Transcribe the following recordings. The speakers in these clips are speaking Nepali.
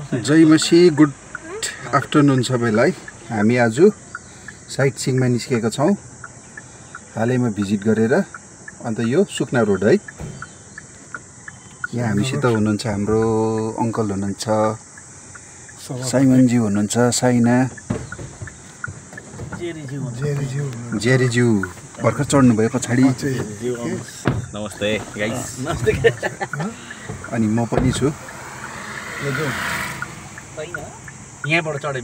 जय मसी गुड आफ्टरनुन सबैलाई। हामी आज साइट सिइङमा निस्केका छौँ हालैमा भिजिट गरेर। अन्त यो सुकना रोड है। यहाँ हामीसित हुनुहुन्छ हाम्रो अङ्कल हुनुहुन्छ, साइमनजी हुनुहुन्छ, साइना जेरीज्यू भर्खर चढ्नु भयो पछाडि। नमस्ते गाइस। अनि म पनि छु। यहाँबाट चढे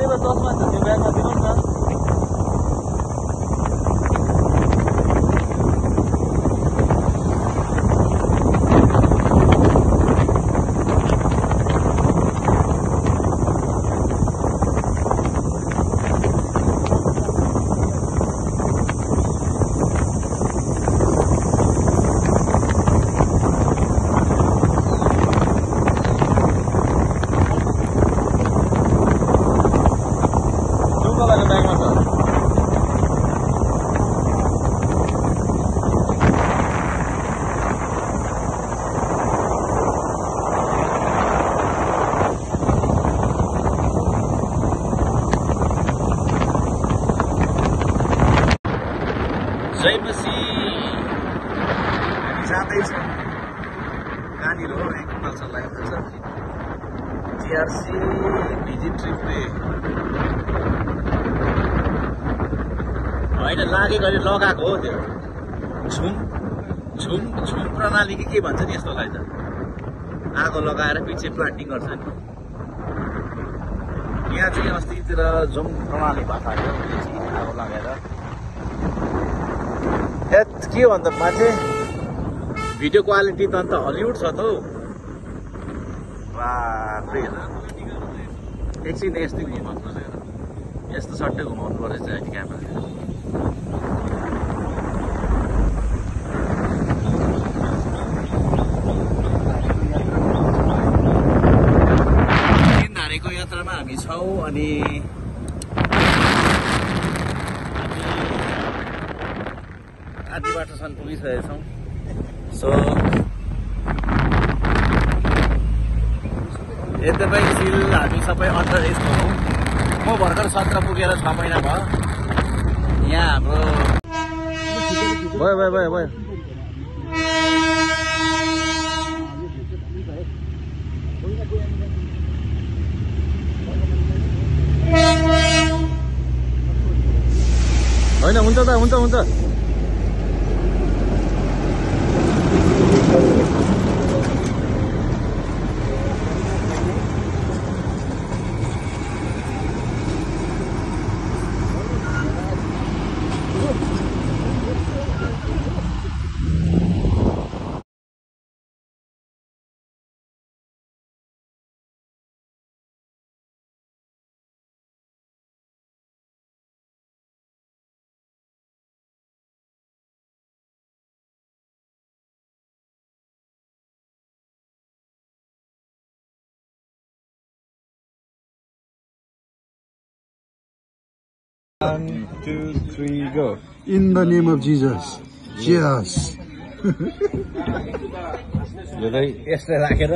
मेरो दोस्तमा छ त्यो ब्यागमा दिनु न। जय मसी हामी जाँदैछौँ कहाँनिर हो एकपल्ट लाग्दैछ जिआरसी भिजिट ट्रिपले होइन लागेको अहिले लगाएको हो त्यो झुम प्रणाली के भन्छ नि यस्तोलाई त आगो लगाएर पछि प्लान्टिङ गर्छ नि। यहाँ चाहिँ अस्तितिर झुम प्रणाली भएको थियो आगो लगाएर। के भन्छ मान्छे भिडियो क्वालिटी त अन्त हलिउड छ त हौ। बाफ्रे एकछिन यस्तै घुमाउनु पऱ्यो, यस्तो सट्टै घुमाउनु परेछ अहिले क्यामेरा। धारेको यात्रामा हामी छौँ अनि आधी बाटोसम्म पुगिसकेका छौँ। सो यद्यपि स्टिल हामी सबै अन्डर एज हौँ। म भर्खर 17 पुगेर 6 महिना भयो। यहाँ हाम्रो भयो होइन हुन्छ त हुन्छ One, 2, 3, go. In the name of Jesus. Cheers. यो चाहिँ यस्तो राखेर